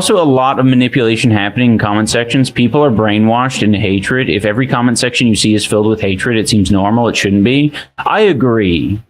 Also, a lot of manipulation happening in comment sections. People are brainwashed into hatred. If every comment section you see is filled with hatred, it seems normal. It shouldn't be. I agree.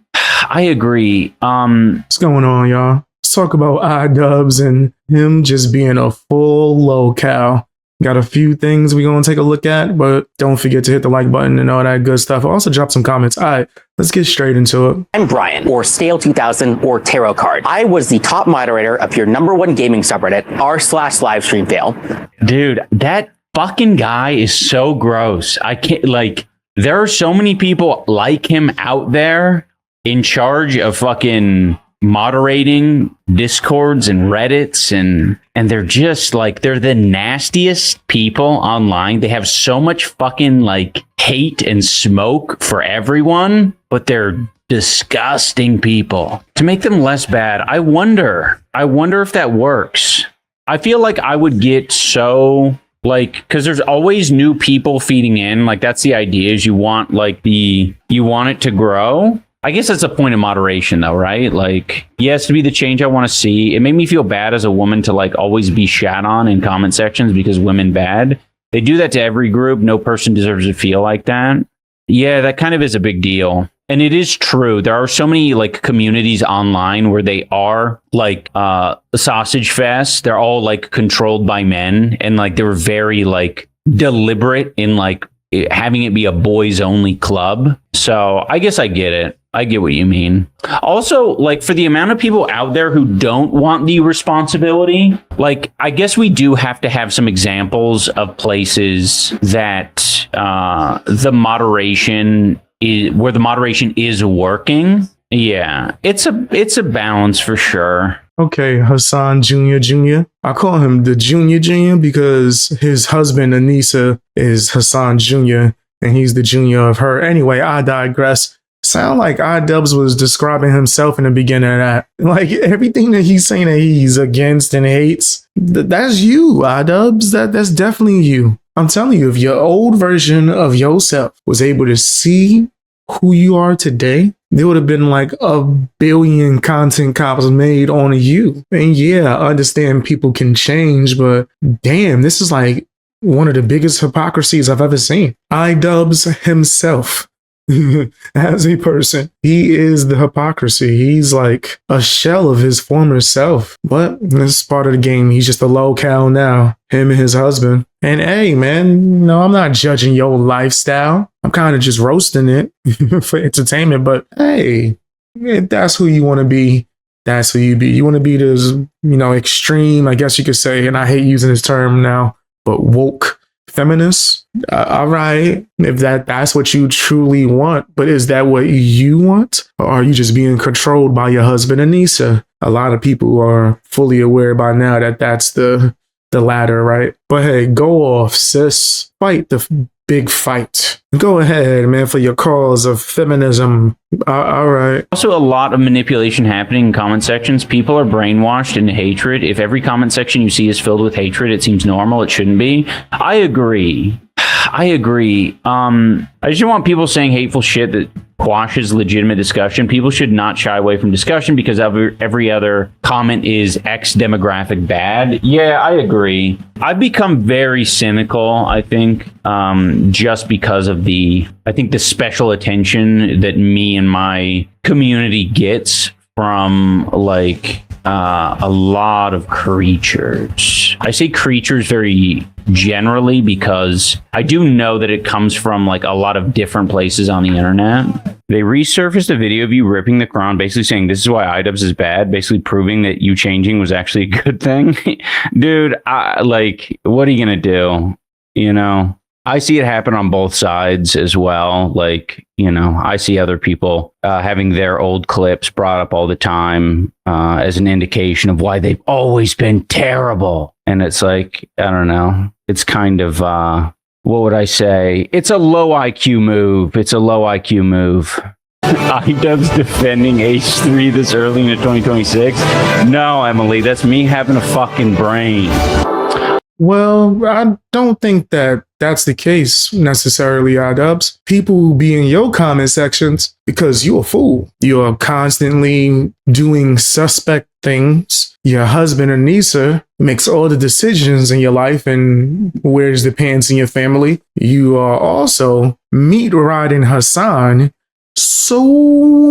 I agree. What's going on, y'all? Let's talk about iDubbbz and him just being a full locale. Got a few things we're going to take a look at, but don't forget to hit the like button and all that good stuff. Also, drop some comments. All right, let's get straight into it. I'm Brian, or Scale 2000, or Tarot Card. I was the top moderator of your #1 gaming subreddit, r/livestreamfail. Dude, that fucking guy is so gross. I can't, like, there are so many people like him out there in charge of fucking moderating discords and reddits, and they're just like, they're the nastiest people online. They have so much fucking like hate and smoke for everyone, but they're disgusting people. To make them less bad, I wonder if that works. I feel like I would get so like, because there's always new people feeding in. Like, that's the idea, is you want it to grow. I guess that's a point of moderation, though, right? Like, yes, to be the change I want to see. It made me feel bad as a woman to like always be shat on in comment sections because women bad. They do that to every group. No person deserves to feel like that. Yeah, that kind of is a big deal. And it is true. There are so many like communities online where they are like sausage fest. They're all like controlled by men, and like they were very like deliberate in like having it be a boys only club. So I guess I get it. I get what you mean. Also, like, for the amount of people out there who don't want the responsibility, like, I guess we do have to have some examples of places that the moderation is working. Yeah, it's a balance for sure. Okay, Hassan Jr. I call him the Jr. because his husband, Anissa, is Hassan Jr. and he's the junior of her. Anyway, I digress. Sound like iDubbbz was describing himself in the beginning of that. Like, everything that he's saying that he's against and hates, that's you, iDubbbz. That's definitely you. I'm telling you, if your old version of yourself was able to see who you are today, there would have been like 1 billion content cops made on you. And yeah, I understand people can change, but damn, this is like one of the biggest hypocrisies I've ever seen. iDubbbz himself, as a person, he is the hypocrisy. He's like a shell of his former self. But this is part of the game. He's just a locale now, him and his husband. And hey, man, no, I'm not judging your lifestyle. I'm kind of just roasting it for entertainment. But hey, if that's who you want to be, that's who you be. You want to be this, extreme, I guess you could say, and I hate using this term now, but woke feminist. All right, if that's what you truly want, but is that what you want, or are you just being controlled by your husband, Anissa? A lot of people are fully aware by now that that's the latter, right? But hey, go off, sis. Fight the big fight. Go ahead, man, for your cause of feminism. All right. Also, a lot of manipulation happening in comment sections. People are brainwashed into hatred. If every comment section you see is filled with hatred, it seems normal. It shouldn't be. I agree. I just don't want people saying hateful shit that quashes legitimate discussion. People should not shy away from discussion because every other comment is X demographic bad. Yeah, I agree. I've become very cynical, I think, just because of the special attention that me and my community gets from like a lot of creatures. I say creatures very generally because I do know that it comes from like a lot of different places on the internet. They resurfaced a video of you ripping the Quran, basically saying this is why iDubbbz is bad, basically proving that you changing was actually a good thing. Dude, what are you gonna do? I see it happen on both sides as well. Like, I see other people having their old clips brought up all the time as an indication of why they've always been terrible. And it's like, I don't know. It's kind of, what would I say? It's a low IQ move. iDubbbz defending H3 this early into 2026? No, Emily, that's me having a fucking brain. Well, I don't think that that's the case necessarily, iDubbbz. People be in your comment sections because you're a fool. You're constantly doing suspect things. Your husband, Anissa, makes all the decisions in your life and wears the pants in your family. You are also meat riding Hassan so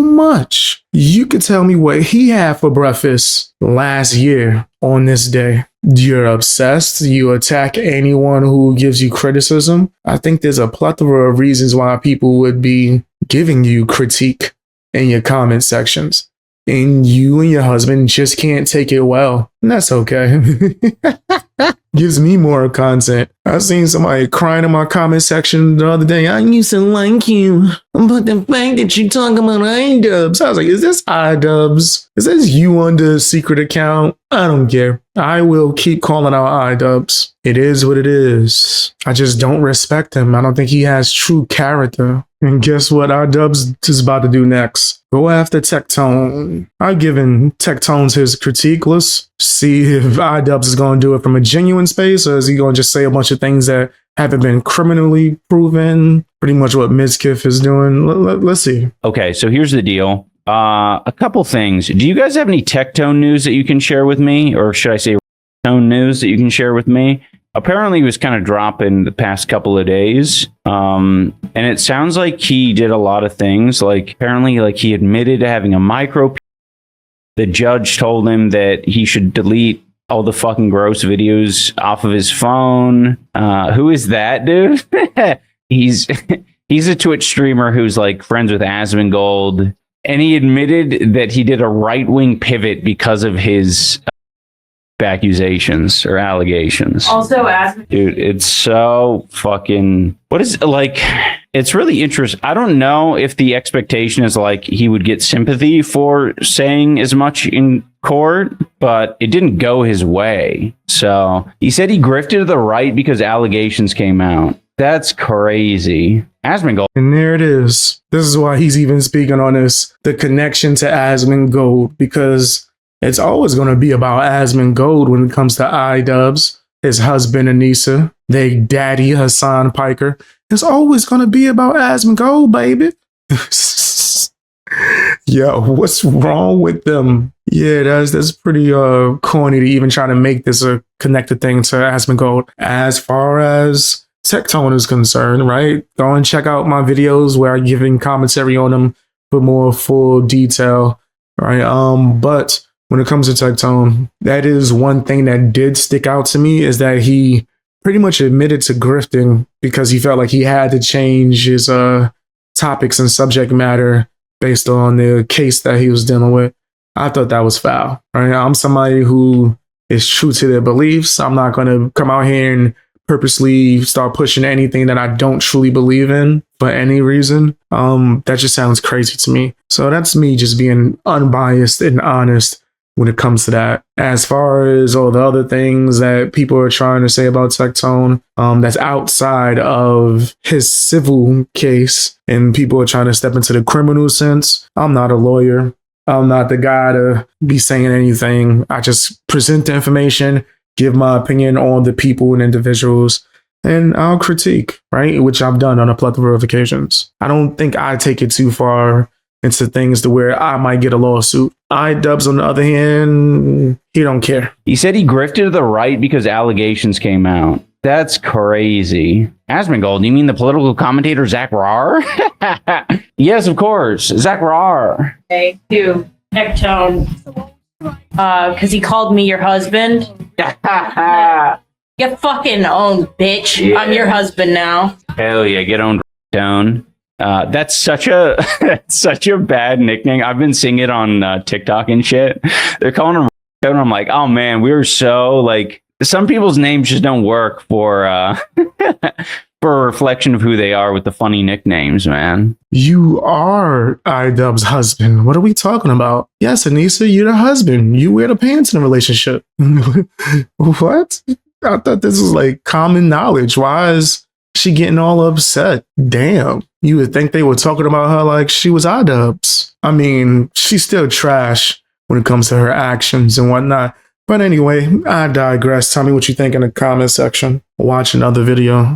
much. You could tell me what he had for breakfast last year on this day. You're obsessed. You attack anyone who gives you criticism. I think there's a plethora of reasons why people would be giving you critique in your comment sections. And you and your husband just can't take it well. And that's okay. Gives me more content. I seen somebody crying in my comment section the other day. I used to like you, but the fact that you talk about iDubbbz, I was like, is this iDubbbz? Is this you on the secret account? I don't care. I will keep calling out iDubbbz. It is what it is. I just don't respect him. I don't think he has true character. And guess what iDubbbz is about to do next? Go after Tectone. I've given Tectones his critique. Let's see if iDubbbz is going to do it from a genuine space, or is he going to just say a bunch of things that haven't been criminally proven? Pretty much what Mizkif is doing. Let's see. Okay, so here's the deal. A couple things. Do you guys have any Tectone news that you can share with me? Or should I say Tone news that you can share with me? Apparently, he was kind of dropping the past couple of days. And it sounds like he did a lot of things. Like, apparently, like he admitted to having a micro. The judge told him that he should delete all the fucking gross videos off of his phone. Who is that dude? He's a Twitch streamer who's like friends with Asmongold. And he admitted that he did a right-wing pivot because of his accusations or allegations. Also, dude, it's so fucking, what is like, it's really interesting. I don't know if the expectation is like he would get sympathy for saying as much in court, but it didn't go his way. So he said he grifted to the right because allegations came out. That's crazy. Asmongold. And there it is. This is why he's even speaking on this, the connection to Asmongold, because it's always going to be about Asmongold when it comes to iDubbbz, his husband Anissa, they daddy Hassan Piker. It's always going to be about Asmongold, baby. Yo, what's wrong with them? Yeah, that's pretty corny to even try to make this a connected thing to Asmongold. As far as Tectone is concerned, right? Go and check out my videos where I'm giving commentary on them for more full detail, right? But when it comes to Tectone, that is one thing that did stick out to me, is that he pretty much admitted to grifting because he felt like he had to change his topics and subject matter based on the case that he was dealing with. I thought that was foul, right? I'm somebody who is true to their beliefs. I'm not going to come out here and purposely start pushing anything that I don't truly believe in for any reason. That just sounds crazy to me. So that's me just being unbiased and honest when it comes to that. As far as all the other things that people are trying to say about Tectone, that's outside of his civil case, and people are trying to step into the criminal sense. I'm not a lawyer. I'm not the guy to be saying anything. I just present the information, give my opinion on the people and individuals, and I'll critique, right? Which I've done on a plethora of occasions. I don't think I take it too far into things to where I might get a lawsuit. iDubbbz, on the other hand, he don't care. He said he grifted to the right because allegations came out. That's crazy. Asmongold, you mean the political commentator Zach Rahr? Yes, of course. Zach Rahr. okay, to Tectone, because he called me your husband. You fucking own, bitch. Yeah. I'm your husband now. Hell yeah, get on Tone. That's such a such a bad nickname. I've been seeing it on TikTok and shit. They're calling him Tone. I'm like, oh man, we were so like, some people's names just don't work for for a reflection of who they are with the funny nicknames, man. You are iDubbbz's husband. What are we talking about? Yes, Anissa, you're the husband. You wear the pants in a relationship. What? I thought this was like common knowledge. Why is she getting all upset? Damn. You would think they were talking about her like she was iDubbbz. I mean, she's still trash when it comes to her actions and whatnot. But anyway, I digress. Tell me what you think in the comment section. Watch another video.